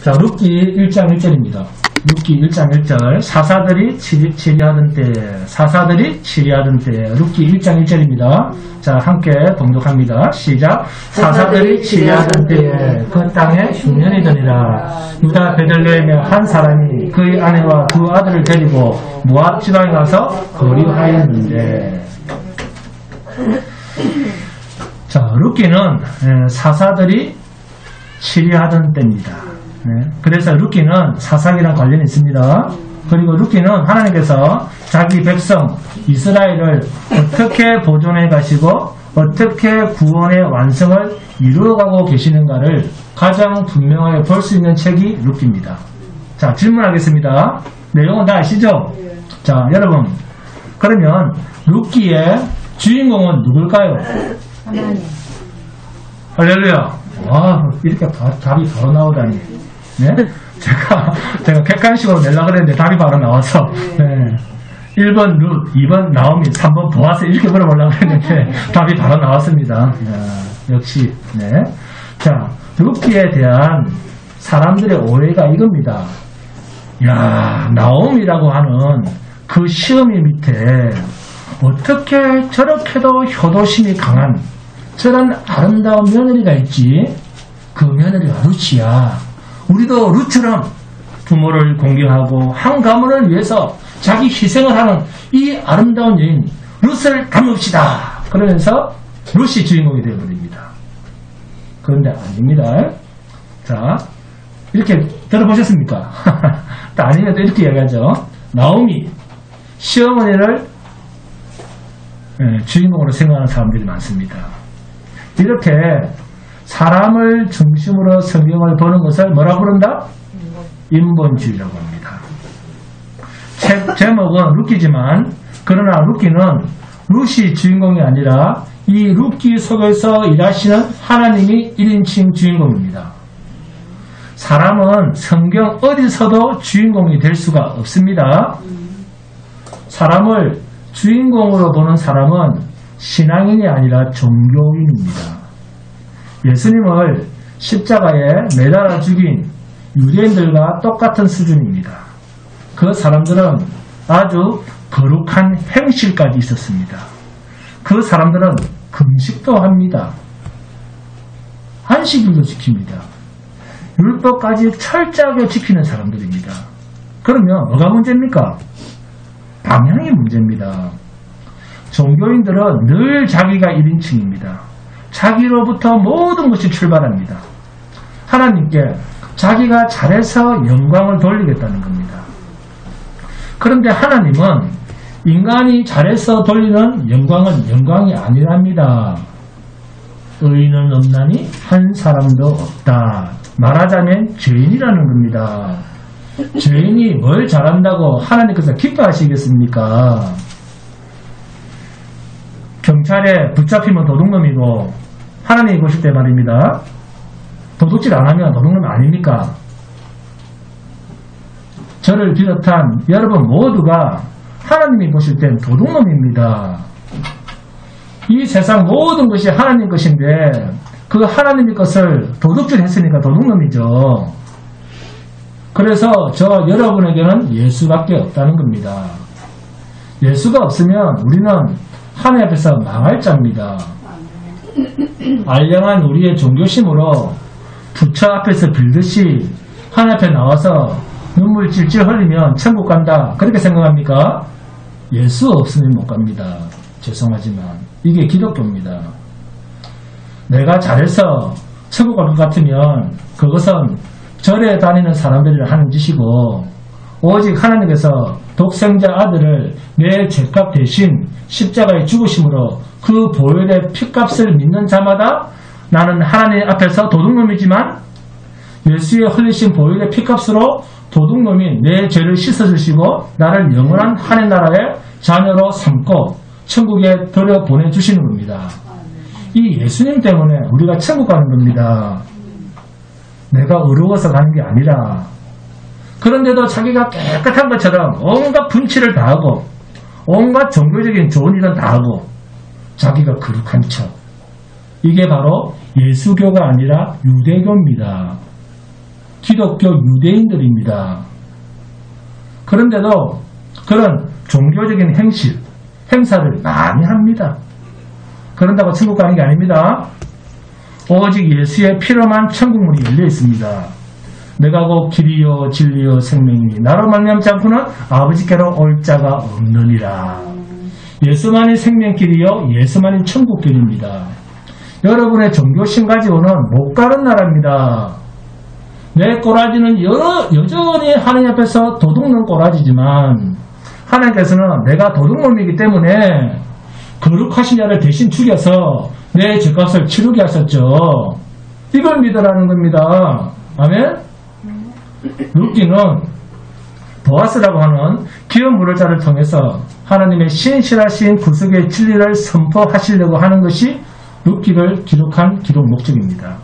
자, 룻기 1장 1절입니다. 룻기 1장 1절. 사사들이 치리하던 때. 룻기 1장 1절입니다. 자, 함께 봉독합니다. 시작. 사사들이 치리하던 때에 그 땅에 흉년이더니라. 유다 베들레헴의 한 사람이 그의 아내와 두 아들을 데리고 모압 지방에 가서 거류하였는데. 자, 룻기는 사사들이 치리하던 때입니다. 그래서 룻기는 사사기랑 관련이 있습니다. 그리고 룻기는 하나님께서 자기 백성 이스라엘을 어떻게 보존해 가시고 어떻게 구원의 완성을 이루어가고 계시는가를 가장 분명하게 볼 수 있는 책이 룻기입니다. 자, 질문하겠습니다. 내용은 다 아시죠? 자, 여러분, 그러면 룻기의 주인공은 누굴까요? 하나님. 할렐루야. 와, 이렇게 답이 바로 나오다니. 네? 제가 객관식으로 내려고 그랬는데 답이 바로 나와서, 네. 1번 룻, 2번 나오미, 3번 보아스 이렇게 물어보려고 그랬는데 답이 바로 나왔습니다. 야, 역시, 네. 자, 룻기에 대한 사람들의 오해가 이겁니다. 야, 나오미라고 하는 그 시어미 밑에 어떻게 저렇게도 효도심이 강한 저런 아름다운 며느리가 있지? 그 며느리가 룻이야. 우리도 룻처럼 부모를 공경하고 한 가문을 위해서 자기 희생을 하는 이 아름다운 여인 룻을 닮읍시다. 그러면서 룻이 주인공이 되어버립니다. 그런데 아닙니다. 자, 이렇게 들어보셨습니까? 또 아니면 또 이렇게 이야기하죠. 나오미 시어머니를 주인공으로 생각하는 사람들이 많습니다. 이렇게 사람을 중심으로 성경을 보는 것을 뭐라 부른다? 인본주의라고 합니다. 책 제목은 룻기지만 그러나 룻기는 룻이 주인공이 아니라 이 룻기 속에서 일하시는 하나님이 1인칭 주인공입니다. 사람은 성경 어디서도 주인공이 될 수가 없습니다. 사람을 주인공으로 보는 사람은 신앙인이 아니라 종교인입니다. 예수님을 십자가에 매달아 죽인 유대인들과 똑같은 수준입니다. 그 사람들은 아주 거룩한 행실까지 있었습니다. 그 사람들은 금식도 합니다. 안식일도 지킵니다. 율법까지 철저하게 지키는 사람들입니다. 그러면 뭐가 문제입니까? 방향이 문제입니다. 종교인들은 늘 자기가 1인칭입니다. 자기로부터 모든 것이 출발합니다. 하나님께 자기가 잘해서 영광을 돌리겠다는 겁니다. 그런데 하나님은 인간이 잘해서 돌리는 영광은 영광이 아니랍니다. 의인은 없나니 한 사람도 없다. 말하자면 죄인이라는 겁니다. 죄인이 뭘 잘한다고 하나님께서 기뻐하시겠습니까? 경찰에 붙잡히면 도둑놈이고 하나님이 보실 때 말입니다. 도둑질 안 하면 도둑놈 아닙니까? 저를 비롯한 여러분 모두가 하나님이 보실 땐 도둑놈입니다. 이 세상 모든 것이 하나님 것인데 그 하나님의 것을 도둑질 했으니까 도둑놈이죠. 그래서 저 여러분에게는 예수밖에 없다는 겁니다. 예수가 없으면 우리는 하나님 앞에서 망할 자입니다. 알량한 우리의 종교심으로 부처 앞에서 빌듯이 하나님 앞에 나와서 눈물 찔찔 흘리면 천국 간다 그렇게 생각합니까? 예수 없으면 못 갑니다. 죄송하지만 이게 기독교입니다. 내가 잘해서 천국 갈 것 같으면 그것은 절에 다니는 사람들이 하는 짓이고 오직 하나님께서 독생자 아들을 내 죄값 대신 십자가에 죽으심으로 그 보혈의 피값을 믿는 자마다 나는 하나님 앞에서 도둑놈이지만 예수의 흘리신 보혈의 피값으로 도둑놈이 내 죄를 씻어주시고 나를 영원한 하나님 나라의 자녀로 삼고 천국에 들여보내주시는 겁니다. 이 예수님 때문에 우리가 천국 가는 겁니다. 내가 어려워서 가는 게 아니라. 그런데도 자기가 깨끗한 것처럼 온갖 분치를 다 하고 온갖 종교적인 좋은 일은 다 하고 자기가 거룩한 척. 이게 바로 예수교가 아니라 유대교입니다. 기독교 유대인들입니다. 그런데도 그런 종교적인 행사를 많이 합니다. 그런다고 천국 가는 게 아닙니다. 오직 예수의 피로만 천국문이 열려 있습니다. 내가 곧 길이요 진리요 생명이니 나로 말미암지 않고는 아버지께로 올 자가 없느니라. 예수만이 생명길이요 예수만이 천국길입니다. 여러분의 종교심 가지고는 못 가는 나라입니다. 내 꼬라지는 여전히 하나님 앞에서 도둑놈 꼬라지지만 하나님께서는 내가 도둑놈이기 때문에 거룩하신 자를 대신 죽여서 내 죄값을 치르게 하셨죠. 이걸 믿으라는 겁니다. 아멘? 룻기는 보아스라고 하는 기업 물을 자를 통해서 하나님의 신실하신 구속의 진리를 선포하시려고 하는 것이 룻기를 기록한 기록 목적입니다.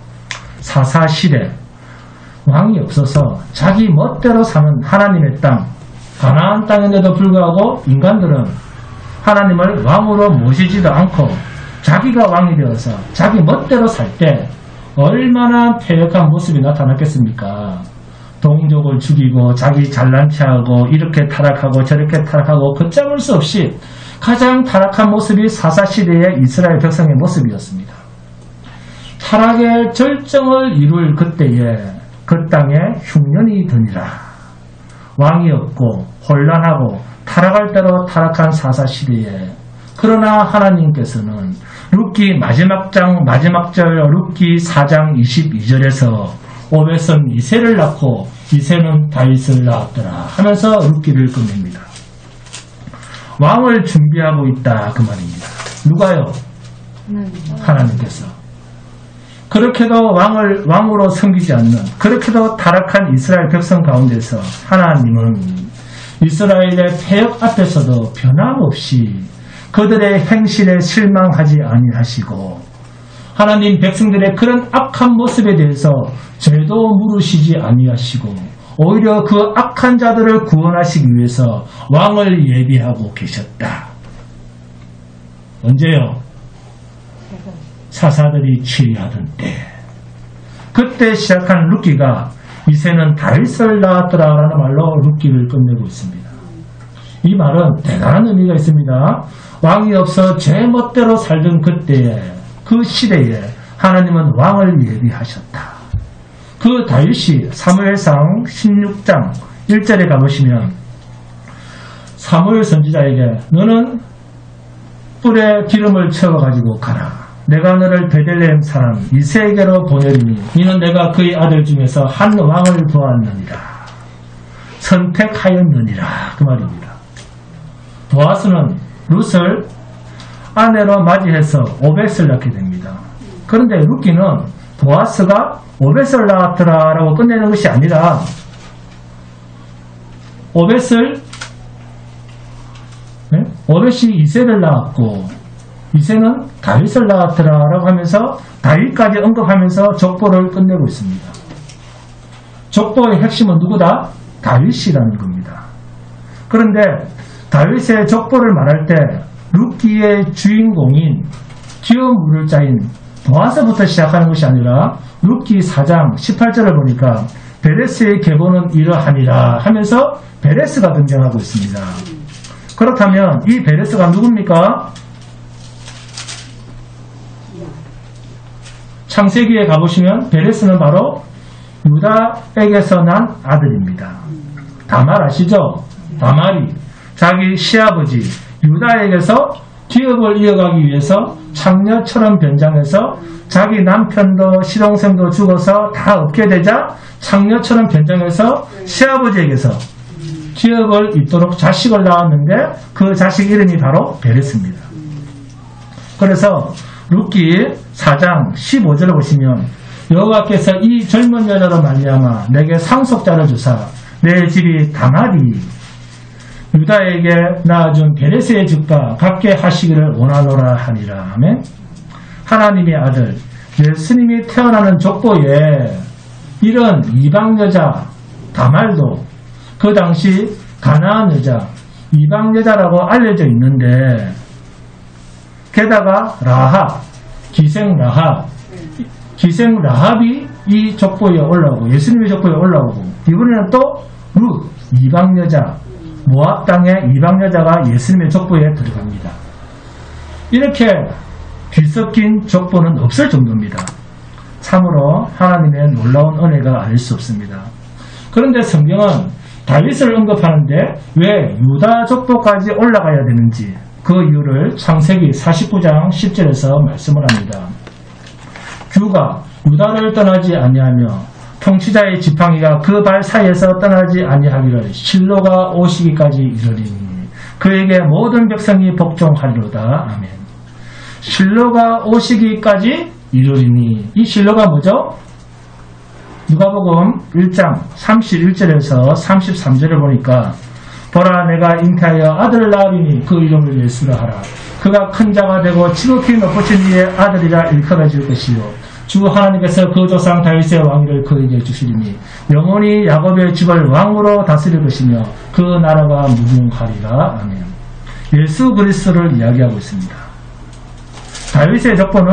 사사시대 왕이 없어서 자기 멋대로 사는 하나님의 땅 가나안 땅인데도 불구하고 인간들은 하나님을 왕으로 모시지도 않고 자기가 왕이 되어서 자기 멋대로 살 때 얼마나 패역한 모습이 나타났겠습니까? 동족을 죽이고 자기 잘난 체하고 이렇게 타락하고 저렇게 타락하고 걷잡을 수 없이 가장 타락한 모습이 사사시대의 이스라엘 백성의 모습이었습니다. 타락의 절정을 이룰 그때에 그 땅에 흉년이 드니라. 왕이 없고 혼란하고 타락할 대로 타락한 사사시대에 그러나 하나님께서는 룻기 마지막 절 룻기 4장 22절에서 오벳은 이새를 낳고 이새는 다윗을 낳았더라 하면서 룻기를 끝냅니다. 왕을 준비하고 있다 그 말입니다. 누가요? 하나님께서. 그렇게도 왕으로 섬기지 않는 그렇게도 타락한 이스라엘 백성 가운데서 하나님은 이스라엘의 패역 앞에서도 변함없이 그들의 행실에 실망하지 아니하시고 하나님 백성들의 그런 악한 모습에 대해서 죄도 물으시지 아니하시고 오히려 그 악한 자들을 구원하시기 위해서 왕을 예비하고 계셨다. 언제요? 사사들이 치리하던 때. 그때 시작한 룻기가 이새는 다윗을 낳았더라라는 말로 룻기를 끝내고 있습니다. 이 말은 대단한 의미가 있습니다. 왕이 없어 제 멋대로 살던 그때에 그 시대에 하나님은 왕을 예비하셨다. 그 다윗이 사무엘상 16장 1절에 가보시면 사무엘 선지자에게 너는 뿔에 기름을 채워가지고 가라. 내가 너를 베들레헴 사람 이새에게로 보내리니 이는 내가 그의 아들 중에서 한 왕을 보았느니라. 선택하였느니라. 그 말입니다. 보아스는 룻을 아내로 맞이해서 오벳을 낳게 됩니다. 그런데 룻기는 보아스가 오벳을 낳았더라 라고 끝내는 것이 아니라 오벳이 이새를 낳았고 이새는 다윗을 낳았더라 라고 하면서 다윗까지 언급하면서 족보를 끝내고 있습니다. 족보의 핵심은 누구다? 다윗이라는 겁니다. 그런데 다윗의 족보를 말할 때 룻기의 주인공인 기업 물을 자인 보아스부터 시작하는 것이 아니라 룻기 4장 18절을 보니까 베레스의 계보는 이러하니라 하면서 베레스가 등장하고 있습니다. 그렇다면 이 베레스가 누굽니까? 창세기에 가보시면 베레스는 바로 유다에게서 난 아들입니다. 다말 아시죠? 다말이 자기 시아버지 유다에게서 기업을 이어가기 위해서 창녀처럼 변장해서 자기 남편도 시동생도 죽어서 다 없게 되자 창녀처럼 변장해서 시아버지에게서 기업을 잇도록 자식을 낳았는데 그 자식 이름이 바로 베레스입니다. 그래서 룻기 4장 15절을 보시면 여호와께서 이 젊은 여자로 말미암아 내게 상속자를 주사 내 집이 다말이 유다에게 낳아준 베레스의 집과 같게 하시기를 원하노라 하니라. 아멘. 하나님의 아들 예수님이 태어나는 족보에 이런 이방 여자 다말도 그 당시 가나안 여자 이방 여자라고 알려져 있는데 게다가 라합 기생 라합이 이 족보에 올라오고 예수님의 족보에 올라오고 이번에는 또 룻 이방 여자 모압 땅의 이방 여자가 예수님의 족보에 들어갑니다. 이렇게 뒤섞인 족보는 없을 정도입니다. 참으로 하나님의 놀라운 은혜가 아닐 수 없습니다. 그런데 성경은 다윗을 언급하는데 왜 유다 족보까지 올라가야 되는지 그 이유를 창세기 49장 10절에서 말씀을 합니다. 규가 유다를 떠나지 아니하며 통치자의 지팡이가 그 발 사이에서 떠나지 아니하기를 실로가 오시기까지 이르리니 그에게 모든 백성이 복종하리로다. 아멘. 실로가 오시기까지 이르리니 이 실로가 뭐죠? 누가복음 1장 31절에서 33절을 보니까 보라 내가 잉태하여 아들을 낳으리니 그 이름을 예수라 하라. 그가 큰 자가 되고 지극히 높으신 이의 아들이라 일컬어질 것이요 주 하나님께서 그 조상 다윗의 왕위를 그에게 주시리니 영원히 야곱의 집을 왕으로 다스릴 것이며 그 나라가 무궁하리라. 아멘. 예수 그리스도를 이야기하고 있습니다. 다윗의 족보는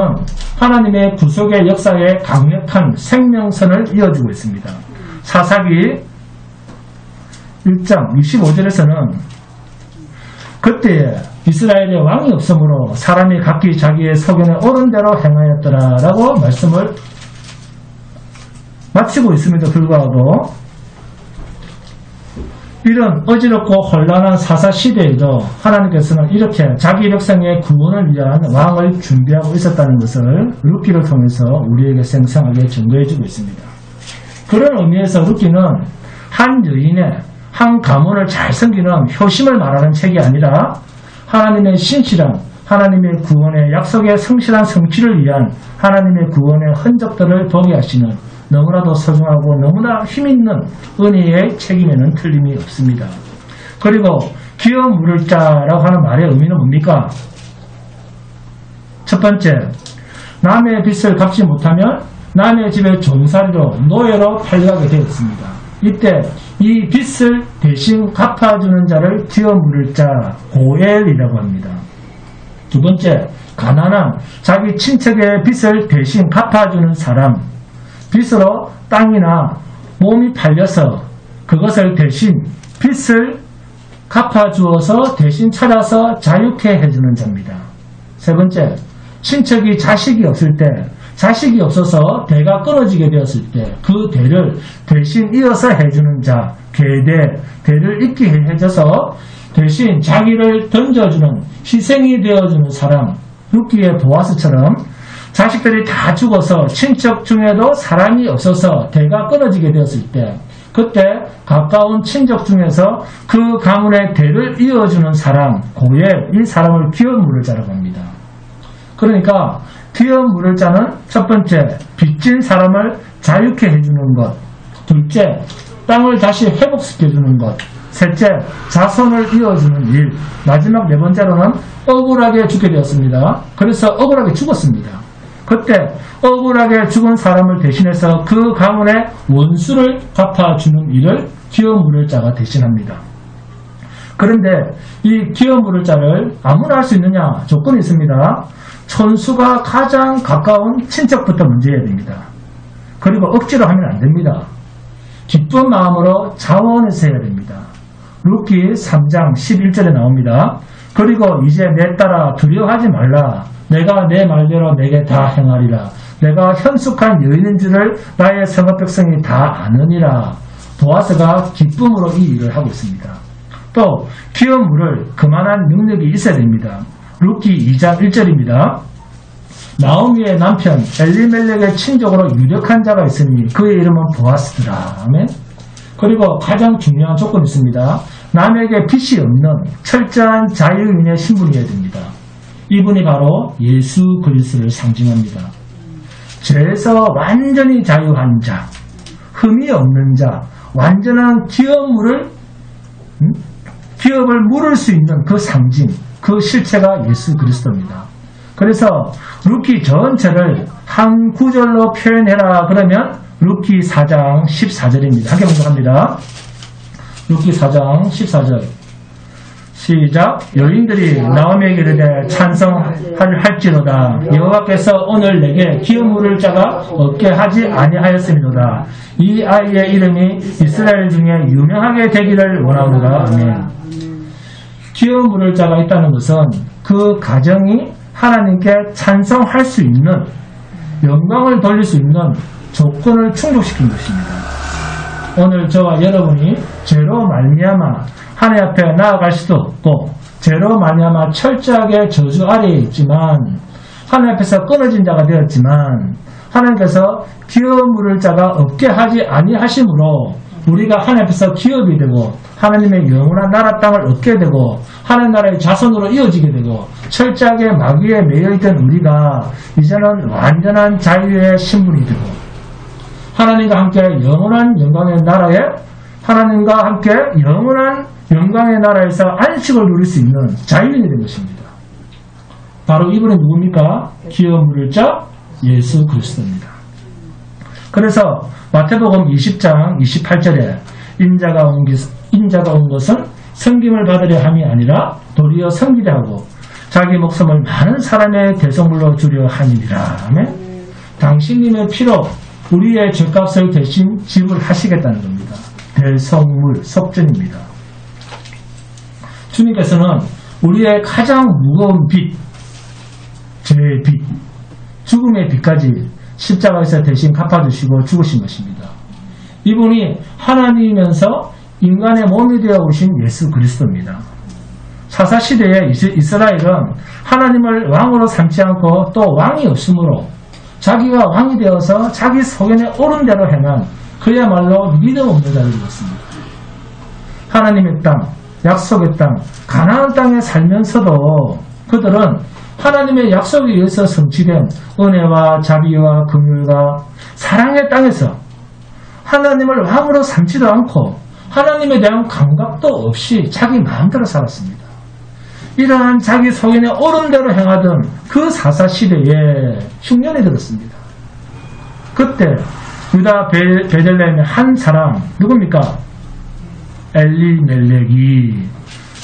하나님의 구속의 역사에 강력한 생명선을 이어주고 있습니다. 사사기 1장 65절에서는 그때에 이스라엘에 왕이 없으므로 사람이 각기 자기의 소견에 옳은 대로 행하였더라 라고 말씀을 마치고 있음에도 불구하고 이런 어지럽고 혼란한 사사 시대에도 하나님께서는 이렇게 자기 백성의 구원을 위한 왕을 준비하고 있었다는 것을 룻기를 통해서 우리에게 생생하게 증거해주고 있습니다. 그런 의미에서 룻기는 한 여인의 한 가문을 잘 섬기는 효심을 말하는 책이 아니라 하나님의 신실한 하나님의 구원의 약속의 성실한 성취를 위한 하나님의 구원의 흔적들을 보게 하시는 너무나도 소중하고 너무나 힘있는 은혜의 책임에는 틀림이 없습니다. 그리고 기업 물을 자라고 하는 말의 의미는 뭡니까? 첫 번째, 남의 빚을 갚지 못하면 남의 집의 종살이로 노예로 팔려가게 되어 있습니다. 이때 이 빚을 대신 갚아주는 자를 기업 물을 자 고엘이라고 합니다. 두 번째, 가난한 자기 친척의 빚을 대신 갚아주는 사람, 빚으로 땅이나 몸이 팔려서 그것을 대신 빚을 갚아주어서 대신 찾아서 자유케 해주는 자입니다. 세 번째, 친척이 자식이 없을 때 자식이 없어서 대가 끊어지게 되었을 때 그 대를 대신 이어서 해주는 자, 계대, 대를 잇게 해줘서 대신 자기를 던져주는 희생이 되어주는 사람, 룻기의 보아스처럼 자식들이 다 죽어서 친척 중에도 사람이 없어서 대가 끊어지게 되었을 때 그때 가까운 친척 중에서 그 가문의 대를 이어주는 사람, 고엘, 이 사람을 기업 물을 자라고 합니다. 그러니까 기업 물을 자는 첫 번째, 빚진 사람을 자유케 해주는 것, 둘째, 땅을 다시 회복시켜주는 것, 셋째, 자손을 이어주는 일, 마지막 네 번째로는 억울하게 죽게 되었습니다. 그래서 억울하게 죽었습니다. 그때 억울하게 죽은 사람을 대신해서 그 가문의 원수를 갚아주는 일을 기업 물을 자가 대신합니다. 그런데 이 기업 물을 자를 아무나 할 수 있느냐? 조건이 있습니다. 천수가 가장 가까운 친척부터 먼저 해야 됩니다. 그리고 억지로 하면 안 됩니다. 기쁜 마음으로 자원해서 해야 됩니다. 룻기 3장 11절에 나옵니다. 그리고 이제 내 딸아 두려워하지 말라. 내가 내 말대로 내게 다 행하리라. 내가 현숙한 여인인 줄을 나의 성읍 백성이 다 아느니라. 보아스가 기쁨으로 이 일을 하고 있습니다. 또 기업 물을 그만한 능력이 있어야 됩니다. 룻기 2장 1절입니다. 나오미의 남편 엘리멜렉의 친족으로 유력한 자가 있으니 그의 이름은 보아스더라. 아멘. 그리고 가장 중요한 조건이 있습니다. 남에게 빚이 없는 철저한 자유인의 신분이어야 됩니다. 이분이 바로 예수 그리스도를 상징합니다. 죄에서 완전히 자유한 자, 흠이 없는 자, 완전한 기업을 물을 수 있는 그 상징, 그 실체가 예수 그리스도입니다. 그래서 룻기 전체를 한 구절로 표현해라 그러면 룻기 4장 14절입니다. 함께 봉독합니다. 룻기 4장 14절 시작. 여인들이 나오미에게 이르되 찬성할지로다. 여호와께서 오늘 내게 기업 물을 자가 없게 하지 아니하였음이로다. 이 아이의 이름이 이스라엘 중에 유명하게 되기를 원하노라. 아멘. 기업 물을 자가 있다는 것은 그 가정이 하나님께 찬성할 수 있는, 영광을 돌릴 수 있는 조건을 충족시킨 것입니다. 오늘 저와 여러분이 죄로 말미암아 하나님 앞에 나아갈 수도 없고, 죄로 말미암아 철저하게 저주 아래에 있지만, 하나님 앞에서 끊어진 자가 되었지만, 하나님께서 기업 물을 자가 없게 하지 아니하심으로 우리가 하나님 앞에서 기업이 되고 하나님의 영원한 나라 땅을 얻게 되고 하나님 나라의 자손으로 이어지게 되고 철저하게 마귀에 매여있던 우리가 이제는 완전한 자유의 신분이 되고 하나님과 함께 영원한 영광의 나라에, 하나님과 함께 영원한 영광의 나라에서 안식을 누릴 수 있는 자유인이 된 것입니다. 바로 이분이 누굽니까? 기업 물을 자 예수 그리스도입니다. 그래서 마태복음 20장 28절에 인자가 온 것은 섬김을 받으려 함이 아니라 도리어 섬기려 하고 자기 목숨을 많은 사람의 대성물로 주려 함이니라. 당신님의 피로 우리의 죄값을 대신 지불하시겠다는 겁니다. 대성물, 속전입니다. 주님께서는 우리의 가장 무거운 빚, 죄의 빚, 죽음의 빚까지 십자가에서 대신 갚아주시고 죽으신 것입니다. 이분이 하나님이면서 인간의 몸이 되어 오신 예수 그리스도입니다. 사사시대의 이스라엘은 하나님을 왕으로 삼지 않고 또 왕이 없으므로 자기가 왕이 되어서 자기 소견에 옳은 대로 행한 그야말로 믿음 없는 자를 이뤘습니다. 하나님의 땅, 약속의 땅, 가나안 땅에 살면서도 그들은 하나님의 약속에 의해서 성취된 은혜와 자비와 긍휼과 사랑의 땅에서 하나님을 왕으로 삼지도 않고 하나님에 대한 감각도 없이 자기 마음대로 살았습니다. 이러한 자기 소견에 옳은 대로 행하던 그 사사시대에 흉년이 들었습니다. 그때 유다 베들레헴의 한 사람, 누굽니까? 엘리멜렉이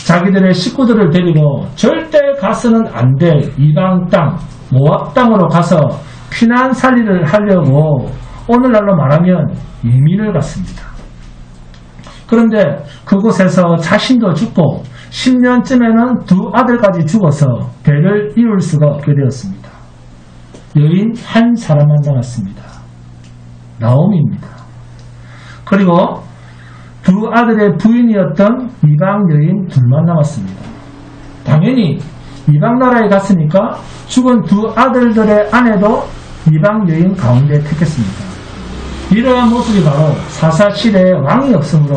자기들의 식구들을 데리고 절대 가서는 안 될 이방 땅, 모압 땅으로 가서 피난 살이를 하려고 오늘날로 말하면 이민을 갔습니다. 그런데 그곳에서 자신도 죽고 10년쯤에는 두 아들까지 죽어서 배를 이룰 수가 없게 되었습니다. 여인 한 사람만 남았습니다. 나오미입니다. 그리고 두 아들의 부인이었던 이방 여인 둘만 남았습니다. 당연히 이방 나라에 갔으니까 죽은 두 아들들의 아내도 이방 여인 가운데 택했습니다. 이러한 모습이 바로 사사시대에 왕이 없으므로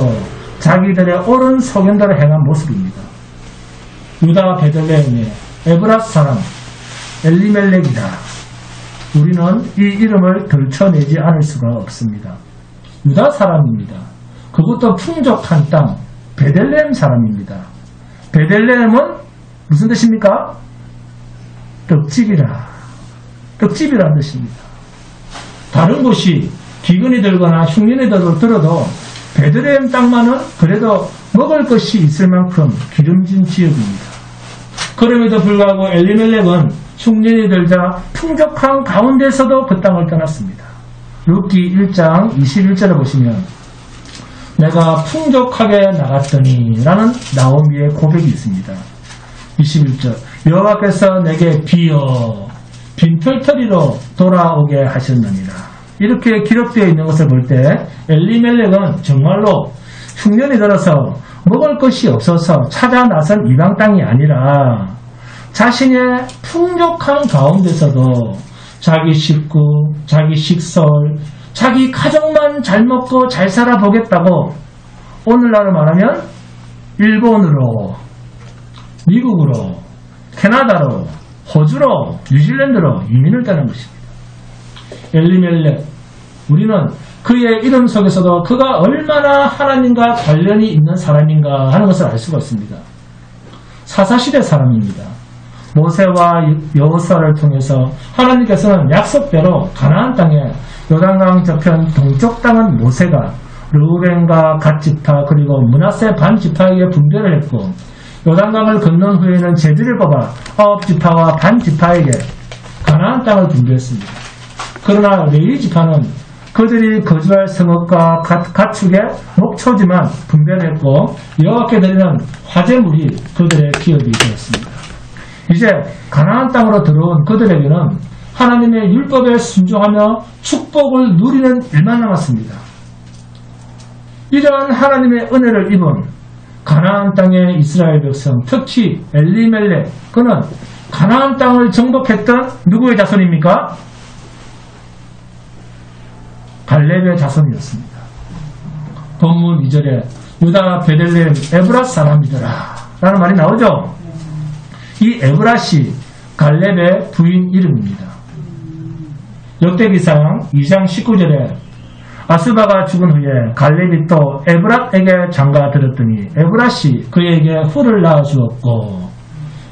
자기들의 옳은 소견대로 행한 모습입니다. 유다 베들레헴의 에브라스 사람 엘리멜렉이다. 우리는 이 이름을 들춰내지 않을 수가 없습니다. 유다 사람입니다. 그것도 풍족한 땅 베들레헴 사람입니다. 베들레헴은 무슨 뜻입니까? 떡집이라는 뜻입니다. 다른 곳이 기근이 들거나 흉년이 들어도 베들레헴 땅만은 그래도 먹을 것이 있을 만큼 기름진 지역입니다. 그럼에도 불구하고 엘리멜렉은 흉년이 들자 풍족한 가운데서도 그 땅을 떠났습니다. 룻기 1장 21절에 보시면 내가 풍족하게 나갔더니 라는 나오미의 고백이 있습니다. 21절 여호와께서 내게 비어 빈털터리로 돌아오게 하셨느니라. 이렇게 기록되어 있는 것을 볼 때 엘리멜렉은 정말로 흉년이 들어서 먹을 것이 없어서 찾아 나선 이방 땅이 아니라 자신의 풍족한 가운데서도 자기 식구, 자기 식설, 자기 가족만 잘 먹고 잘 살아보겠다고 오늘날로 말하면 일본으로, 미국으로, 캐나다로, 호주로, 뉴질랜드로 이민을 떠난 것입니다. 엘리멜렉, 우리는 그의 이름 속에서도 그가 얼마나 하나님과 관련이 있는 사람인가 하는 것을 알 수가 있습니다. 사사시대 사람입니다. 모세와 여호수아를 통해서 하나님께서는 약속대로 가나안 땅에 요단강 저편 동쪽 땅은 모세가 르우벤과 갓지파 그리고 므낫세 반지파에게 분배를 했고 요단강을 건넌 후에는 제비를 뽑아 9지파와 반 지파에게 가나안 땅을 분배했습니다. 그러나 레위 지파는 그들이 거주할 성읍과 가축의 목초지만 분배를 했고 여호와께 드리는 화제물이 그들의 기업이 되었습니다. 이제 가나안 땅으로 들어온 그들에게는 하나님의 율법에 순종하며 축복을 누리는 일만 남았습니다. 이러한 하나님의 은혜를 입은 가나안 땅의 이스라엘 백성, 특히 엘리멜렉, 그는 가나안 땅을 정복했던 누구의 자손입니까? 갈렙의 자손이었습니다. 본문 2절에 유다 베들레헴 에브랏 사람이더라 라는 말이 나오죠. 이 에브랏이 갈렙의 부인 이름입니다. 역대기상 2장 19절에 아스바가 죽은 후에 갈렙이 또 에브랏에게 장가 들었더니 에브랏이 그에게 후를 낳아 주었고,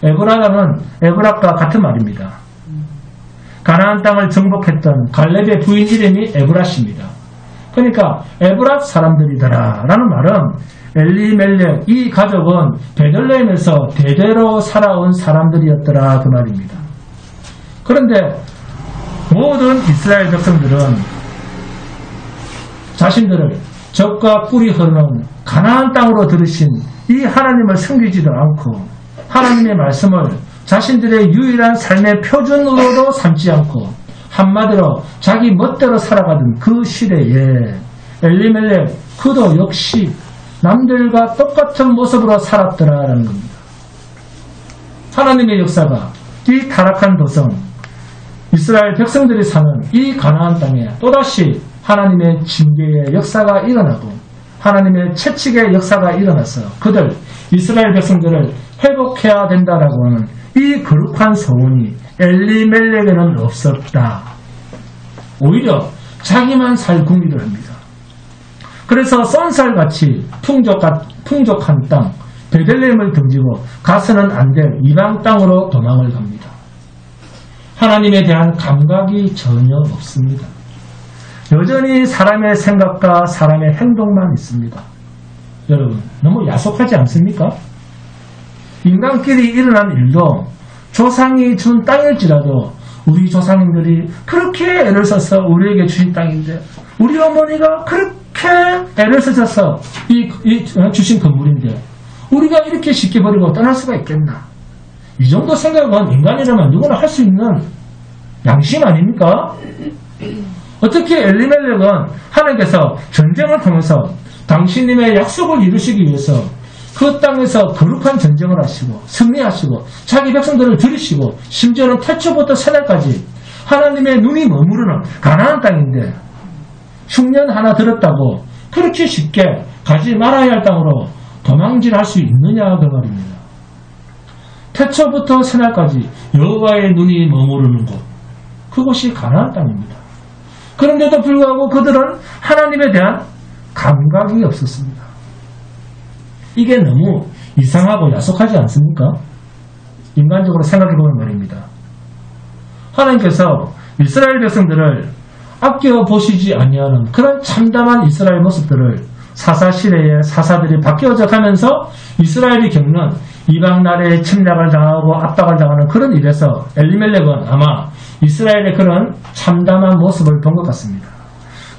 에브라다는 에브락과 같은 말입니다. 가나안 땅을 정복했던 갈렙의 부인 이름이 에브랏입니다. 그러니까 에브랏 사람들이더라 라는 말은 엘리멜렉 이 가족은 베들레헴에서 대대로 살아온 사람들이었더라 그 말입니다. 그런데 모든 이스라엘 백성들은 자신들을 적과 꿀이 흐르는 가나안 땅으로 들으신 이 하나님을 섬기지도 않고 하나님의 말씀을 자신들의 유일한 삶의 표준으로도 삼지 않고 한마디로 자기 멋대로 살아가던 그 시대에 엘리멜렉 그도 역시 남들과 똑같은 모습으로 살았더라라는 겁니다. 하나님의 역사가 이 타락한 도성 이스라엘 백성들이 사는 이 가나안 땅에 또다시 하나님의 징계의 역사가 일어나고 하나님의 채찍의 역사가 일어나서 그들 이스라엘 백성들을 회복해야 된다라고 하는 이 거룩한 소원이 엘리멜렉에는 없었다. 오히려 자기만 살 궁리를 합니다. 그래서 쏜살같이 풍족한 땅 베들레헴을 등지고 가서는 안 될 이방 땅으로 도망을 갑니다. 하나님에 대한 감각이 전혀 없습니다. 여전히 사람의 생각과 사람의 행동만 있습니다. 여러분 너무 야속하지 않습니까? 인간끼리 일어난 일도 조상이 준 땅일지라도 우리 조상님들이 그렇게 애를 써서 우리에게 주신 땅인데 우리 어머니가 그렇게 애를 쓰셔서 주신 건물인데 우리가 이렇게 쉽게 버리고 떠날 수가 있겠나? 이 정도 생각은 인간이라면 누구나 할 수 있는 양심 아닙니까? 어떻게 엘리멜렉은 하나님께서 전쟁을 통해서 당신님의 약속을 이루시기 위해서 그 땅에서 거룩한 전쟁을 하시고 승리하시고 자기 백성들을 들이시고 심지어는 태초부터 새날까지 하나님의 눈이 머무르는 가나안 땅인데 흉년 하나 들었다고 그렇게 쉽게 가지 말아야 할 땅으로 도망질할 수 있느냐 그 말입니다. 태초부터 새날까지 여호와의 눈이 머무르는 곳 그곳이 가나안 땅입니다. 그런데도 불구하고 그들은 하나님에 대한 감각이 없었습니다. 이게 너무 이상하고 야속하지 않습니까? 인간적으로 생각해보면 말입니다. 하나님께서 이스라엘 백성들을 아껴보시지 아니하는 그런 참담한 이스라엘 모습들을 사사시대에 사사들이 바뀌어져 가면서 이스라엘이 겪는 이방 나라의 침략을 당하고 압박을 당하는 그런 일에서 엘리멜렉은 아마 이스라엘의 그런 참담한 모습을 본 것 같습니다.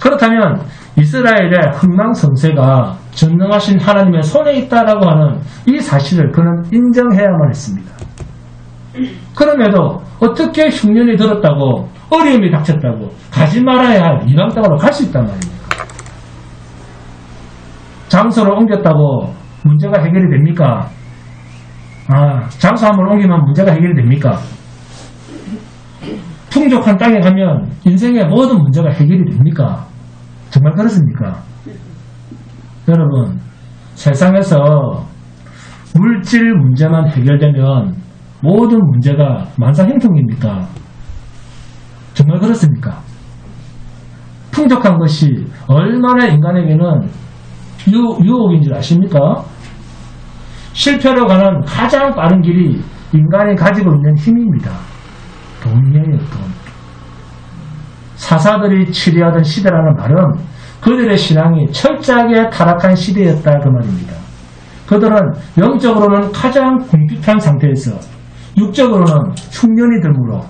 그렇다면 이스라엘의 흥망성쇠가 전능하신 하나님의 손에 있다라고 하는 이 사실을 그는 인정해야만 했습니다. 그럼에도 어떻게 흉년이 들었다고 어려움이 닥쳤다고 가지 말아야 할 이방 땅으로 갈 수 있단 말입니까? 장소를 옮겼다고 문제가 해결이 됩니까? 장소 한번 옮기면 문제가 해결이 됩니까? 풍족한 땅에 가면 인생의 모든 문제가 해결이 됩니까? 정말 그렇습니까? 여러분, 세상에서 물질 문제만 해결되면 모든 문제가 만사형통입니까? 정말 그렇습니까? 풍족한 것이 얼마나 인간에게는 유혹인 줄 아십니까? 실패로 가는 가장 빠른 길이 인간이 가지고 있는 힘입니다. 돈이에요, 돈. 사사들이 치리하던 시대라는 말은 그들의 신앙이 철저하게 타락한 시대였다 그 말입니다. 그들은 영적으로는 가장 궁핍한 상태에서 육적으로는 흉년이 들므로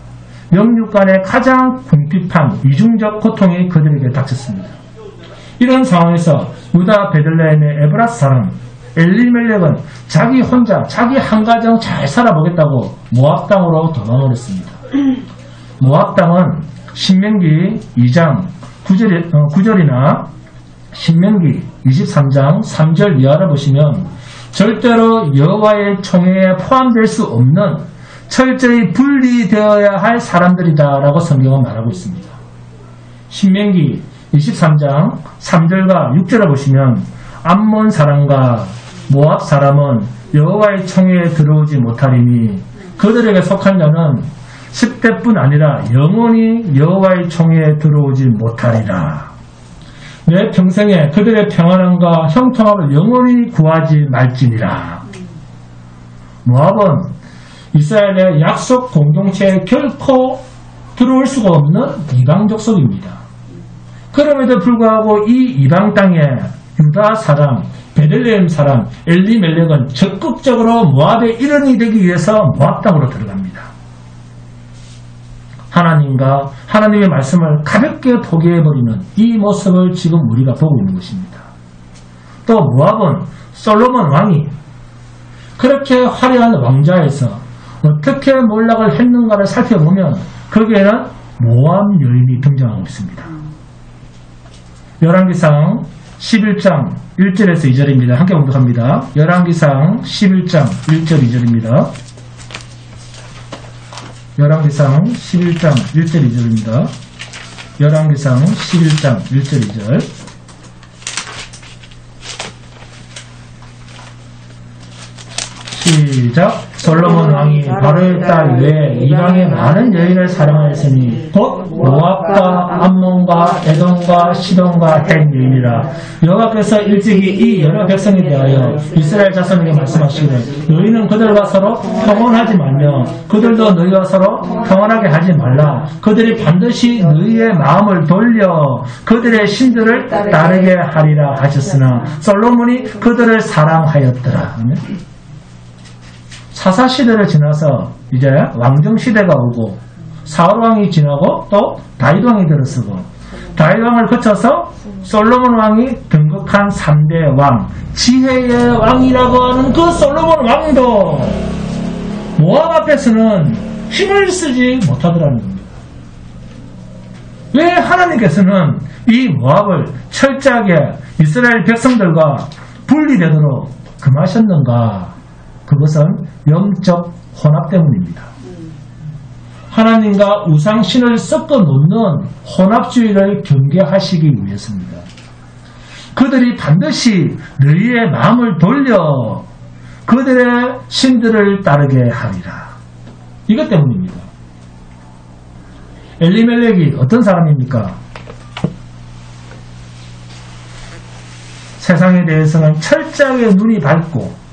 영육 간의 가장 궁핍한 이중적 고통이 그들에게 닥쳤습니다. 이런 상황에서 유다 베들레헴의 에브라스 사람 엘리멜렉은 자기 혼자 자기 한 가정 잘 살아보겠다고 모압 땅으로 도망을 했습니다. 모압 땅은 신명기 2장 9절이나 신명기 23장 3절 이하를 보시면 절대로 여호와의 총회에 포함될 수 없는 철저히 분리되어야 할 사람들이다라고 성경은 말하고 있습니다. 신명기 23장 3절과 6절을 보시면 암몬 사람과 모압 사람은 여호와의 총회에 들어오지 못하리니 그들에게 속한 자는 10대뿐 아니라 영원히 여호와의 총회에 들어오지 못하리라. 내 평생에 그들의 평안함과 형통함을 영원히 구하지 말지니라. 모압은 이스라엘의 약속 공동체에 결코 들어올 수가 없는 이방 족속입니다. 그럼에도 불구하고 이 이방 땅에 유다 사람, 베들레헴 사람, 엘리멜렉은 적극적으로 모압의 일원이 되기 위해서 모압 땅으로 들어갑니다. 하나님과 하나님의 말씀을 가볍게 포기해버리는 이 모습을 지금 우리가 보고 있는 것입니다. 또 모압은 솔로몬 왕이 그렇게 화려한 왕좌에서 어떻게 몰락을 했는가를 살펴보면 거기에는 모압 여인이 등장하고 있습니다. 열왕기상 11장 1절에서 2절입니다. 함께 공독합니다. 열왕기상 11장 1절 2절입니다. 열왕기상 11장 1절 2절입니다. 열왕기상 11장 1절 2절. 시작. 솔로몬 왕이 바로의 딸 외에 이방의 많은 여인을 사랑하였으니 곧 모압과 암몬과 에돔과 시돈과 헷 여인이라. 여호와께서 일찍이 이 여러 백성에 대하여 이스라엘 자손에게 말씀하시기를 너희는 그들과 서로 평온하지 말며 그들도 너희와 서로 평온하게 하지 말라. 그들이 반드시 너희의 마음을 돌려 그들의 신들을 따르게 하리라 하셨으나 솔로몬이 그들을 사랑하였더라. 사사시대를 지나서 이제 왕정시대가 오고 사울왕이 지나고 또 다윗왕이 들어서고 다윗왕을 거쳐서 솔로몬 왕이 등극한 3대 왕, 지혜의 왕이라고 하는 그 솔로몬 왕도 모압 앞에서는 힘을 쓰지 못하더라는 겁니다. 왜 하나님께서는 이 모압을 철저하게 이스라엘 백성들과 분리되도록 금하셨는가? 그것은 영적 혼합 때문입니다. 하나님과 우상신을 섞어 놓는 혼합주의를 경계하시기 위해서입니다. 그들이 반드시 너희의 마음을 돌려 그들의 신들을 따르게 하리라. 이것 때문입니다. 엘리멜렉이 어떤 사람입니까? 세상에 대해서는 철저하게 눈이 밝고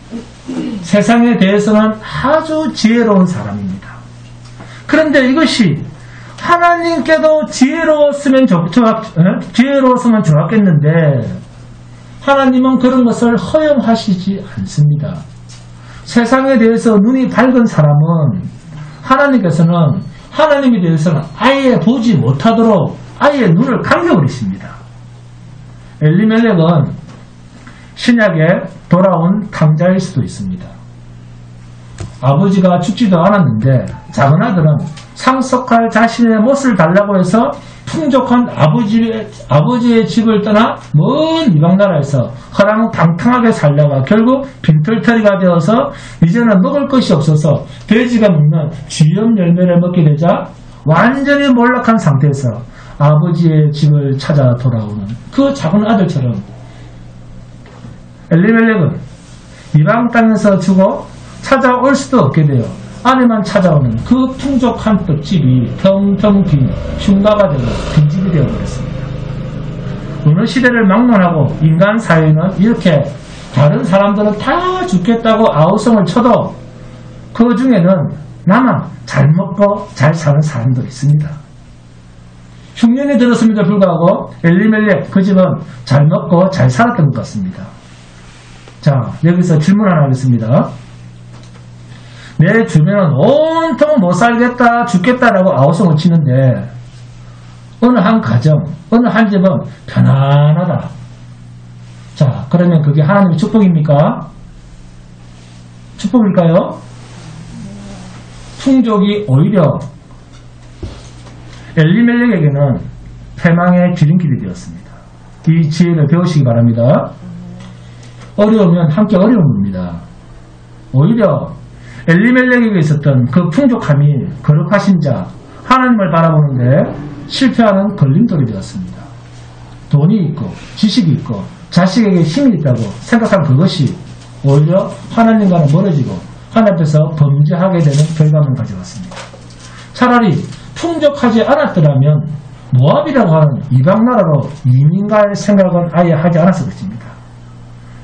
세상에 대해서는 아주 지혜로운 사람입니다. 그런데 이것이 하나님께도 지혜로웠으면 좋았겠는데 하나님은 그런 것을 허용하시지 않습니다. 세상에 대해서 눈이 밝은 사람은 하나님께서는 하나님에 대해서는 아예 보지 못하도록 아예 눈을 감겨버리십니다. 엘리멜렉은 신약에 돌아온 탕자일 수도 있습니다. 아버지가 죽지도 않았는데 작은 아들은 상속할 자신의 몫을 달라고 해서 풍족한 아버지의 집을 떠나 먼 이방 나라에서 허랑방탕하게 살다가 결국 빈털터리가 되어서 이제는 먹을 것이 없어서 돼지가 먹는 쥐염 열매를 먹게 되자 완전히 몰락한 상태에서 아버지의 집을 찾아 돌아오는 그 작은 아들처럼 엘리멜렉은 이방 땅에서 죽어 찾아올 수도 없게 되어 아내만 찾아오는 그 풍족한 떡집이 텅텅 빈 흉가가 되고 빈집이 되어버렸습니다. 어느 시대를 막론하고 인간 사회는 이렇게 다른 사람들은 다 죽겠다고 아우성을 쳐도 그 중에는 나만 잘 먹고 잘 사는 사람도 있습니다. 흉년이 들었음에도 불구하고 엘리멜렉 그 집은 잘 먹고 잘 살았던 것 같습니다. 자, 여기서 질문 하나 하겠습니다. 내 주변은 온통 못 살겠다, 죽겠다라고 아우성을 치는데 어느 한 가정, 어느 한 집은 편안하다. 자, 그러면 그게 하나님의 축복입니까? 축복일까요? 풍족이 오히려 엘리멜렉에게는 패망의 지름길이 되었습니다. 이 지혜를 배우시기 바랍니다. 어려우면 함께 어려운 겁니다. 오히려 엘리멜렉에게 있었던 그 풍족함이 거룩하신 자 하나님을 바라보는데 실패하는 걸림돌이 되었습니다. 돈이 있고 지식이 있고 자식에게 힘이 있다고 생각한 그것이 오히려 하나님과는 멀어지고 하나님 앞에서 범죄하게 되는 결과만 가져왔습니다. 차라리 풍족하지 않았더라면 모압이라고 하는 이방 나라로 이민 갈 생각은 아예 하지 않았을 것입니다.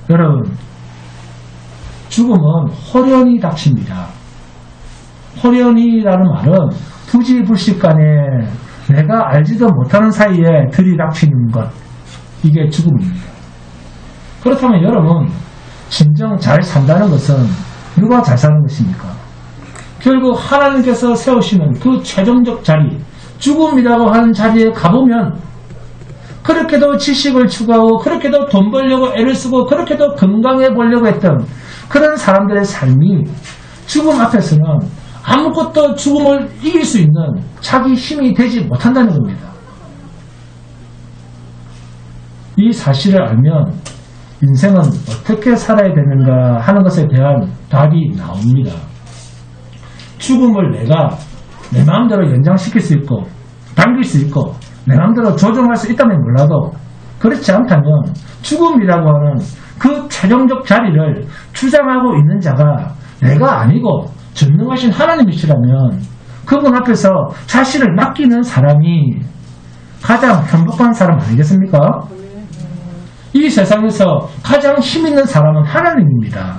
여러분, 죽음은 호련히 닥칩니다. 호련히라는 말은 부지불식간에 내가 알지도 못하는 사이에 들이닥치는 것, 이게 죽음입니다. 그렇다면 여러분, 진정 잘 산다는 것은 누가 잘 사는 것입니까? 결국 하나님께서 세우시는 그 최종적 자리, 죽음이라고 하는 자리에 가보면 그렇게도 지식을 추구하고 그렇게도 돈 벌려고 애를 쓰고 그렇게도 건강해 보려고 했던 그런 사람들의 삶이 죽음 앞에서는 아무것도 죽음을 이길 수 있는 자기 힘이 되지 못한다는 겁니다. 이 사실을 알면 인생은 어떻게 살아야 되는가 하는 것에 대한 답이 나옵니다. 죽음을 내가 내 마음대로 연장시킬 수 있고 당길 수 있고 내 마음대로 조정할 수 있다면 몰라도 그렇지 않다면 죽음이라고 하는 그 최종적 자리를 주장하고 있는 자가 내가 아니고 전능하신 하나님이시라면 그분 앞에서 자신을 맡기는 사람이 가장 행복한 사람 아니겠습니까? 이 세상에서 가장 힘있는 사람은 하나님입니다.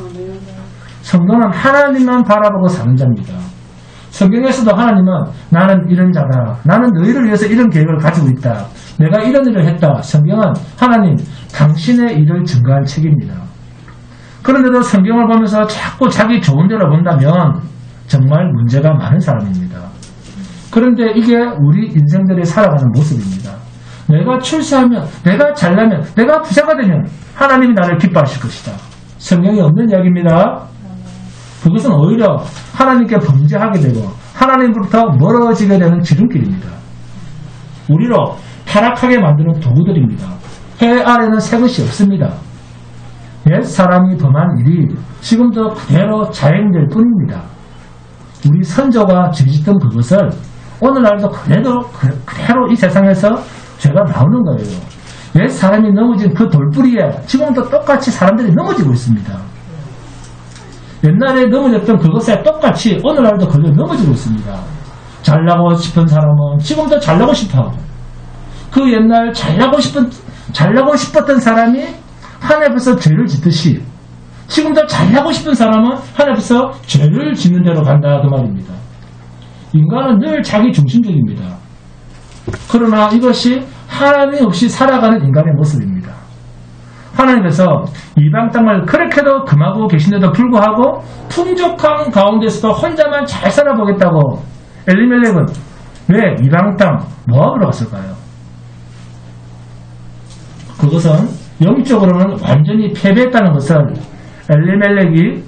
성도는 하나님만 바라보고 사는 자입니다. 성경에서도 하나님은 나는 이런 자다. 나는 너희를 위해서 이런 계획을 가지고 있다. 내가 이런 일을 했다. 성경은 하나님 당신의 일을 증거한 책입니다. 그런데도 성경을 보면서 자꾸 자기 좋은 대로 본다면 정말 문제가 많은 사람입니다. 그런데 이게 우리 인생들이 살아가는 모습입니다. 내가 출세하면, 내가 잘나면, 내가 부자가 되면 하나님이 나를 기뻐하실 것이다. 성경에 없는 이야기입니다. 그것은 오히려 하나님께 범죄하게 되고 하나님으로부터 멀어지게 되는 지름길입니다. 우리로 타락하게 만드는 도구들입니다. 해 아래는 새 것이 없습니다. 옛 사람이 범한 일이 지금도 그대로 자행될 뿐입니다. 우리 선조가 죄짓던 그것을 오늘날도 그대로 이 세상에서 죄가 나오는 거예요. 옛 사람이 넘어진 그 돌뿌리에 지금도 똑같이 사람들이 넘어지고 있습니다. 옛날에 넘어졌던 그것에 똑같이 오늘날도 걸려 넘어지고 있습니다. 잘나고 싶은 사람은 지금도 잘나고 싶어하고 그 옛날 잘나고 싶었던 사람이 하나님 앞에서 죄를 짓듯이 지금도 잘나고 싶은 사람은 하나님 앞에서 죄를 짓는 대로 간다 그 말입니다. 인간은 늘 자기 중심적입니다. 그러나 이것이 하나님 없이 살아가는 인간의 모습입니다. 하나님께서 이방 땅을 그렇게도 금하고 계신데도 불구하고 풍족한 가운데서도 혼자만 잘 살아보겠다고 엘리멜렉은 왜 이방 땅 모압으로 갔을까요? 그것은 영적으로는 완전히 패배했다는 것을 엘리멜렉이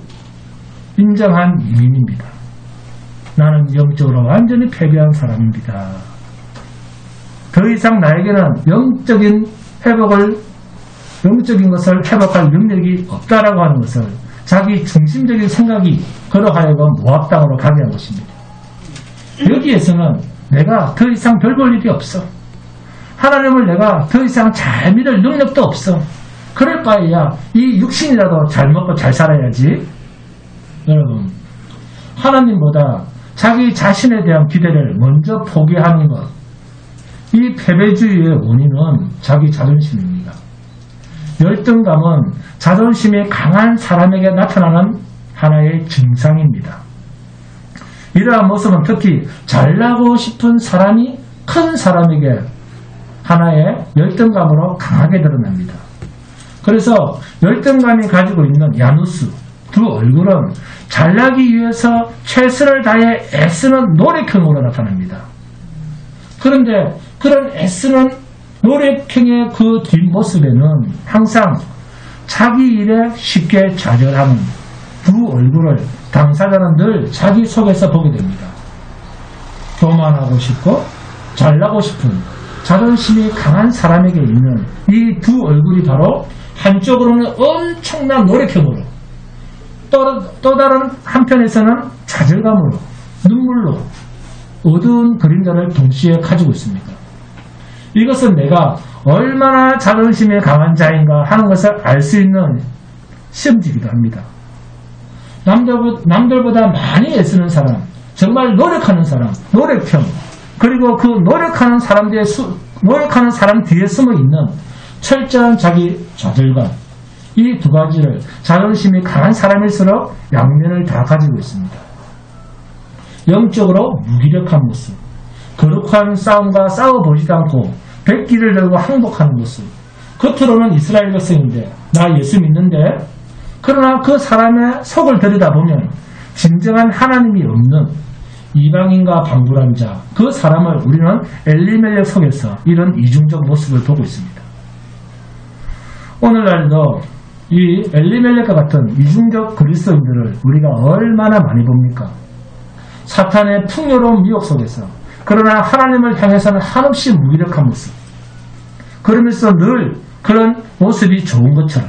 인정한 이민입니다. 나는 영적으로 완전히 패배한 사람입니다. 더 이상 나에게는 영적인 것을 회복할 능력이 없다라고 하는 것을 자기 중심적인 생각이 그러하여금 모압 땅으로 가게 한 것입니다. 여기에서는 내가 더 이상 별 볼 일이 없어. 하나님을 내가 더 이상 잘 믿을 능력도 없어. 그럴 바에야 이 육신이라도 잘 먹고 잘 살아야지. 여러분, 하나님보다 자기 자신에 대한 기대를 먼저 포기하는 것, 이 패배주의의 원인은 자기 자존심입니다. 열등감은 자존심이 강한 사람에게 나타나는 하나의 증상입니다. 이러한 모습은 특히 잘나고 싶은 사람이 큰 사람에게 하나의 열등감으로 강하게 드러납니다. 그래서 열등감이 가지고 있는 야누스 두 얼굴은 잘나기 위해서 최선을 다해 애쓰는 노력형으로 나타납니다. 그런데 그런 애쓰는 노력형의 그 뒷모습에는 항상 자기 일에 쉽게 좌절하는 두 얼굴을 당사자는 늘 자기 속에서 보게 됩니다. 교만하고 싶고 잘나고 싶은 자존심이 강한 사람에게 있는 이 두 얼굴이 바로 한쪽으로는 엄청난 노력형으로 또 다른 한편에서는 좌절감으로 눈물로 어두운 그림자를 동시에 가지고 있습니다. 이것은 내가 얼마나 자존심이 강한 자인가 하는 것을 알 수 있는 시험지기도 합니다. 남들보다 많이 애쓰는 사람, 정말 노력하는 사람, 노력형, 그리고 그 노력하는 사람 뒤에 숨어 있는 철저한 자기 좌절감, 이 두 가지를 자존심이 강한 사람일수록 양면을 다 가지고 있습니다. 영적으로 무기력한 모습, 거룩한 싸움과 싸워보지도 않고 백기를 들고 항복하는 모습, 겉으로는 이스라엘 백성인데 나 예수 믿는데, 그러나 그 사람의 속을 들여다보면 진정한 하나님이 없는 이방인과 방불한 자, 그 사람을 우리는 엘리멜렉 속에서 이런 이중적 모습을 보고 있습니다. 오늘날도 이 엘리멜렉과 같은 이중적 그리스도인들을 우리가 얼마나 많이 봅니까? 사탄의 풍요로운 미혹 속에서 그러나 하나님을 향해서는 한없이 무기력한 모습, 그러면서 늘 그런 모습이 좋은 것처럼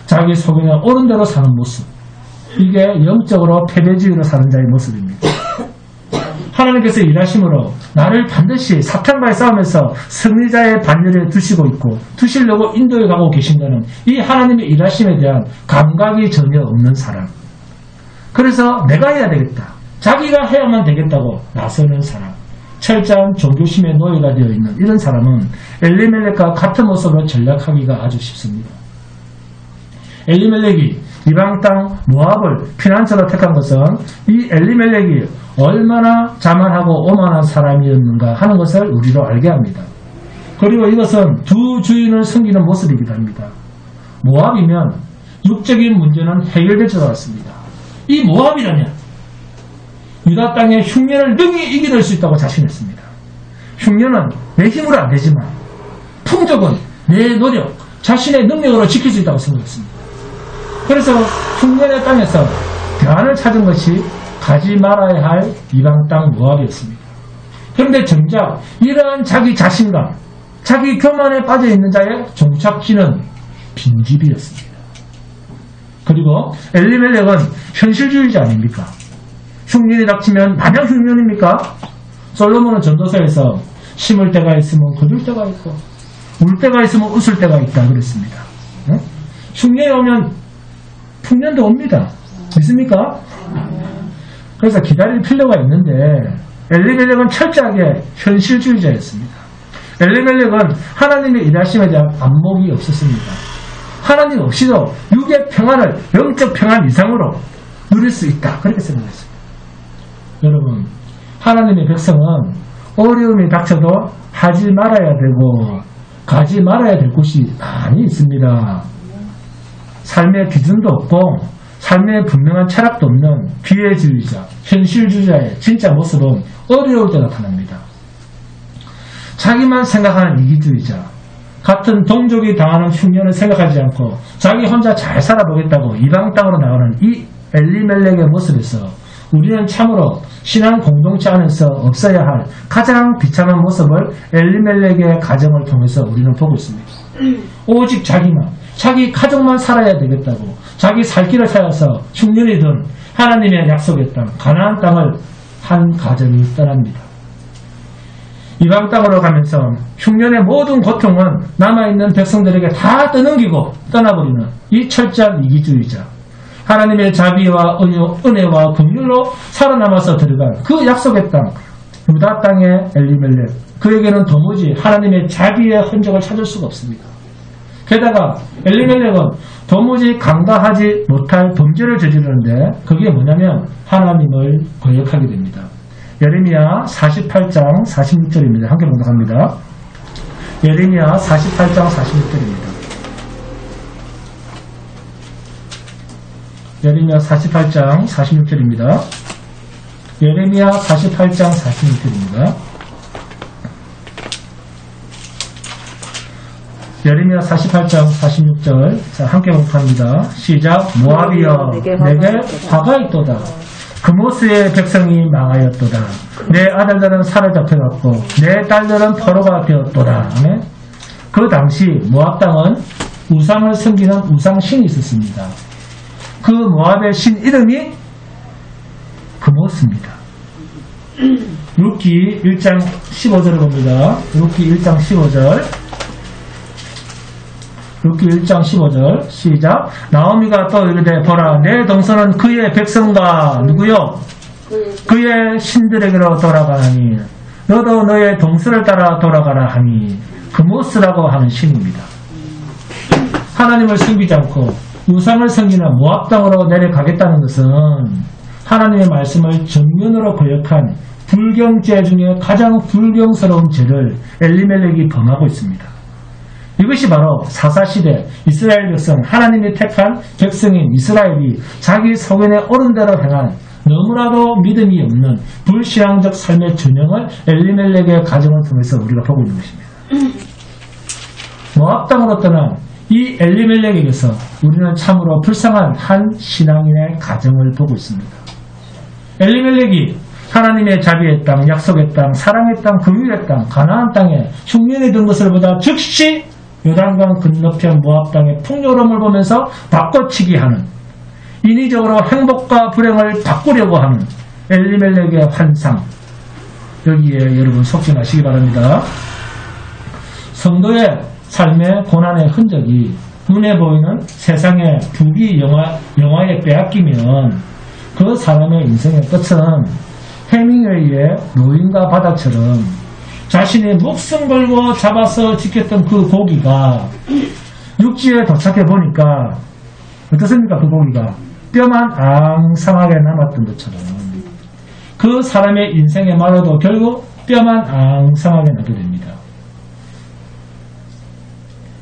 자기 속에 옳은 대로 사는 모습, 이게 영적으로 패배주의로 사는 자의 모습입니다. 하나님께서 일하심으로 나를 반드시 사탄과의 싸움에서 승리자의 반열에 두시고 있고 두시려고 인도해 가고 계신다는 이 하나님의 일하심에 대한 감각이 전혀 없는 사람, 그래서 내가 해야 되겠다, 자기가 해야만 되겠다고 나서는 사람, 철저한 종교심의 노예가 되어 있는 이런 사람은 엘리멜렉과 같은 모습으로 전략하기가 아주 쉽습니다. 엘리멜렉이 이방 땅 모압을 피난처로 택한 것은 이 엘리멜렉이 얼마나 자만하고 오만한 사람이었는가 하는 것을 우리로 알게 합니다. 그리고 이것은 두 주인을 섬기는 모습이기도 합니다. 모압이면 육적인 문제는 해결될 줄 알았습니다. 이 모압이라면 유다 땅의 흉년을 능히 이겨낼 수 있다고 자신했습니다. 흉년은 내 힘으로 안 되지만 풍족은 내 노력, 자신의 능력으로 지킬 수 있다고 생각했습니다. 그래서 흉년의 땅에서 대안을 찾은 것이 가지 말아야 할 이방 땅 모압이었습니다. 그런데 정작 이러한 자기 자신감, 자기 교만에 빠져있는 자의 종착지는 빈집이었습니다. 그리고 엘리멜렉은 현실주의자 아닙니까? 흉년이 닥치면 마냥 흉년입니까? 솔로몬은 전도서에서 심을 때가 있으면 거둘 때가 있고 울 때가 있으면 웃을 때가 있다 그랬습니다. 흉년이 오면 풍년도 옵니다. 믿습니까? 그래서 기다릴 필요가 있는데 엘리멜렉은 철저하게 현실주의자였습니다. 엘리멜렉은 하나님의 일하심에 대한 안목이 없었습니다. 하나님 없이도 육의 평안을 영적 평안 이상으로 누릴 수 있다, 그렇게 생각했습니다. 여러분, 하나님의 백성은 어려움이 닥쳐도 하지 말아야 되고 가지 말아야 될 곳이 많이 있습니다. 삶의 기준도 없고 삶의 분명한 철학도 없는 기회주의자, 현실주의자의 진짜 모습은 어려울 때 나타납니다. 자기만 생각하는 이기주의자, 같은 동족이 당하는 흉년을 생각하지 않고 자기 혼자 잘 살아보겠다고 이방 땅으로 나가는 이 엘리멜렉의 모습에서 우리는 참으로 신앙 공동체 안에서 없어야 할 가장 비참한 모습을 엘리멜렉의 가정을 통해서 우리는 보고 있습니다. 오직 자기만, 자기 가족만 살아야 되겠다고 자기 살 길을 찾아서 흉년이든 하나님의 약속의 땅 가나안 땅을 한 가정이 떠납니다. 이방 땅으로 가면서 흉년의 모든 고통은 남아있는 백성들에게 다 떠넘기고 떠나버리는 이 철저한 이기주의자, 하나님의 자비와 은혜와 긍휼로 살아남아서 들어간 그 약속의 땅 유다 땅의 엘리멜렉, 그에게는 도무지 하나님의 자비의 흔적을 찾을 수가 없습니다. 게다가 엘리멜렉은 도무지 감당하지 못할 범죄를 저지르는데 그게 뭐냐면 하나님을 거역하게 됩니다. 예레미야 48장 46절입니다. 함께 봉독합니다. 예레미야 48장 46절입니다. 예레미야 48장 46절입니다. 예레미야 48장 46절입니다. 예레미야 48장 46절. 자, 함께 공부합니다. 시작. 모압이여 내게 화가 있도다. 그모스의 백성이 망하였도다. 내 아들들은 사로잡혀갔고 내 딸들은 포로가 되었도다. 그 당시 모압 땅은 우상을 섬기는 우상신이 있었습니다. 그 모압의 신 이름이 그모스입니다. 룻기 1장 15절을 봅니다. 룻기 1장 15절. 룻기 1장 15절 시작. 나오미가 또 이르되 보라 내 동서는 그의 백성과 누구요? 그의 신들에게로 돌아가니 너도 너의 동서를 따라 돌아가라 하니 그모스라고 하는 신입니다. 하나님을 섬기지 않고 우상을 섬기는 모압 땅으로 내려가겠다는 것은 하나님의 말씀을 정면으로 거역한 불경죄 중에 가장 불경스러운 죄를 엘리멜렉이 범하고 있습니다. 이것이 바로 사사시대 이스라엘 백성, 하나님이 택한 백성인 이스라엘이 자기 소견에 옳은 대로 행한 너무나도 믿음이 없는 불신앙적 삶의 전형을 엘리멜렉의 가정을 통해서 우리가 보고 있는 것입니다. 모압 땅으로 떠난 이 엘리멜렉에게서 우리는 참으로 불쌍한 한 신앙인의 가정을 보고 있습니다. 엘리멜렉이 하나님의 자비의 땅, 약속의 땅, 사랑의 땅, 긍휼의 땅, 가나안 땅에 흉년이 든 것을 보다 즉시 요단강 건너편 모압 땅의 풍요로움을 보면서 바꿔치기 하는, 인위적으로 행복과 불행을 바꾸려고 하는 엘리멜렉의 환상, 여기에 여러분 속지 마시기 바랍니다. 성도의 삶의 고난의 흔적이 눈에 보이는 세상의 부귀 영화에 빼앗기면 그 사람의 인생의 끝은 해밍웨이의 노인과 바다처럼 자신이 목숨 걸고 잡아서 지켰던 그 고기가 육지에 도착해 보니까 어떻습니까? 그 고기가 뼈만 앙상하게 남았던 것처럼 그 사람의 인생의 말로도 결국 뼈만 앙상하게 나게 됩니다.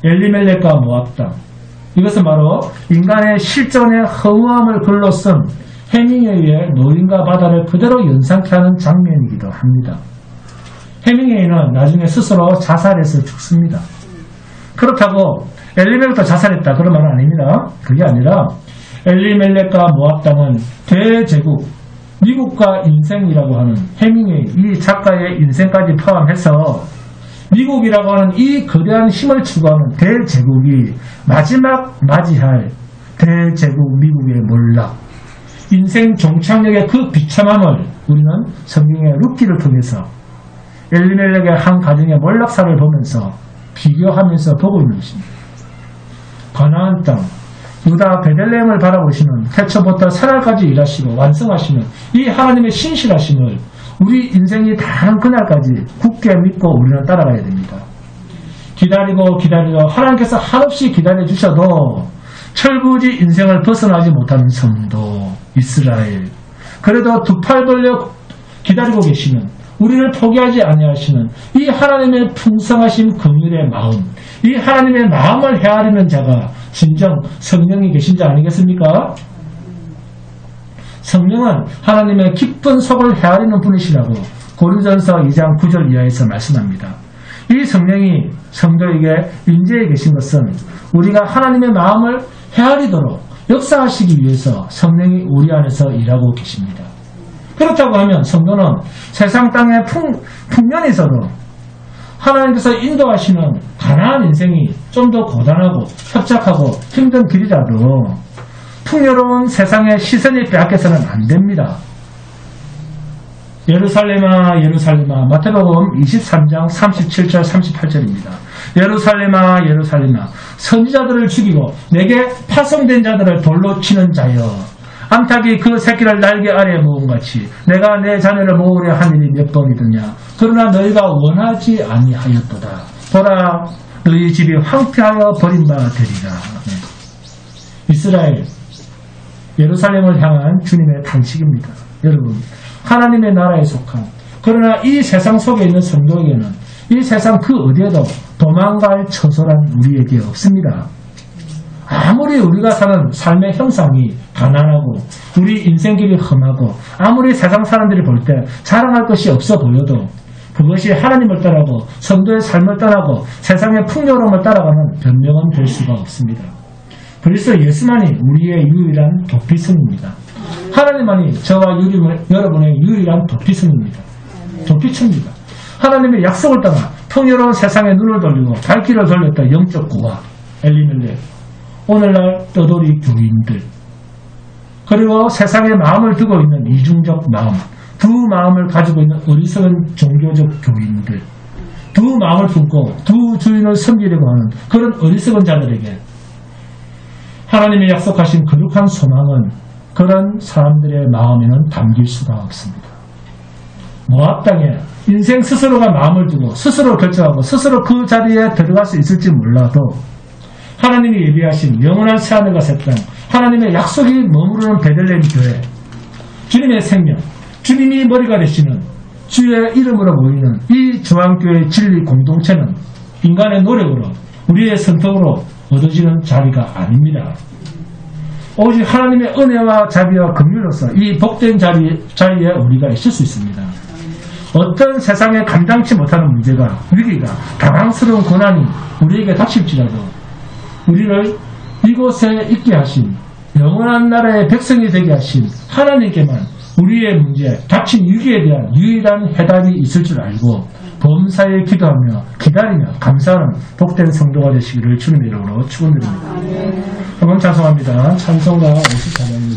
엘리멜렉과 모압 땅, 이것은 바로 인간의 실존의 허무함을 글로 쓴 해밍웨이의 노인과 바다를 그대로 연상케 하는 장면이기도 합니다. 해밍웨이는 나중에 스스로 자살해서 죽습니다. 그렇다고 엘리멜렉도 자살했다 그런 말은 아닙니다. 그게 아니라 엘리멜렉과 모압 땅은 대제국, 미국과 인생이라고 하는 해밍웨이 이 작가의 인생까지 포함해서 미국이라고 하는 이 거대한 힘을 추구하는 대제국이 마지막 맞이할 대제국 미국의 몰락, 인생 종착역의 그 비참함을 우리는 성경의 룻기를 통해서 엘리멜렉의 한 가정의 몰락사를 보면서 비교하면서 보고 있는 것입니다. 가나안 땅, 유다 베들레헴을 바라보시는 태초부터 새날까지 일하시고 완성하시는 이 하나님의 신실하심을 우리 인생이 다하는 그날까지 굳게 믿고 우리는 따라가야 됩니다. 기다리고 하나님께서 한없이 기다려주셔도 철부지 인생을 벗어나지 못하는 성도 이스라엘, 그래도 두 팔 벌려 기다리고 계시는, 우리를 포기하지 아니하시는 이 하나님의 풍성하신 긍휼의 마음, 이 하나님의 마음을 헤아리는 자가 진정 성령이 계신 자 아니겠습니까? 성령은 하나님의 깊은 속을 헤아리는 분이시라고 고린도전서 2장 9절 이하에서 말씀합니다. 이 성령이 성도에게 임재해 계신 것은 우리가 하나님의 마음을 헤아리도록 역사하시기 위해서 성령이 우리 안에서 일하고 계십니다. 그렇다고 하면 성도는 세상 땅의 풍년에서도 하나님께서 인도하시는 가나안 인생이 좀 더 고단하고 협착하고 힘든 길이라도 풍요로운 세상의 시선이 빼앗겨서는 안 됩니다. 예루살렘아 예루살렘아, 마태복음 23장 37절 38절입니다. 예루살렘아 예루살렘아, 선지자들을 죽이고 내게 파송된 자들을 돌로 치는 자여, 암탉이 그 새끼를 날개 아래에 모음같이 내가 내 자녀를 모으려 한 일이 몇 번이더냐. 그러나 너희가 원하지 아니하였도다. 보라, 너희 집이 황폐하여 버림바 되리라. 이스라엘, 예루살렘을 향한 주님의 탄식입니다. 여러분, 하나님의 나라에 속한, 그러나 이 세상 속에 있는 성도에게는 이 세상 그 어디에도 도망갈 처소란 우리에게 없습니다. 아무리 우리가 사는 삶의 형상이 가난하고 우리 인생길이 험하고 아무리 세상 사람들이 볼 때 자랑할 것이 없어 보여도 그것이 하나님을 떠나고 성도의 삶을 떠나고 세상의 풍요로움을 따라가는 변명은 될 수가 없습니다. 그리스도 예수만이 우리의 유일한 도피성입니다. 하나님만이 저와 여러분의 유일한 도피성입니다. 도피처입니다. 하나님의 약속을 떠나 풍요로운 세상에 눈을 돌리고 발길을 돌렸던 영적 구화 엘리멜렉, 오늘날 떠돌이 교인들, 그리고 세상에 마음을 두고 있는 이중적 마음, 두 마음을 가지고 있는 어리석은 종교적 교인들, 두 마음을 품고 두 주인을 섬기려고 하는 그런 어리석은 자들에게 하나님의 약속하신 거룩한 소망은 그런 사람들의 마음에는 담길 수가 없습니다. 모압 땅에 인생 스스로가 마음을 두고 스스로 결정하고 스스로 그 자리에 들어갈 수 있을지 몰라도 하나님이 예비하신 영원한 새하늘과 새 땅, 하나님의 약속이 머무르는 베들레헴 교회, 주님의 생명, 주님이 머리가 되시는 주의 이름으로 모이는 이 저항교회의 진리 공동체는 인간의 노력으로 우리의 선택으로 얻어지는 자리가 아닙니다. 오직 하나님의 은혜와 자비와 긍휼로서 이 복된 자리에 우리가 있을 수 있습니다. 어떤 세상에 감당치 못하는 문제가, 위기가, 당황스러운 고난이 우리에게 닥칠지라도 우리를 이곳에 있게 하신 영원한 나라의 백성이 되게 하신 하나님께만 우리의 문제, 닥친 위기에 대한 유일한 해답이 있을 줄 알고 범사에 기도하며 기다리며 감사하는 복된 성도가 되시기를 주님의 이름으로 축원드립니다. 한번 찬송합니다. 찬송가 54번입니다.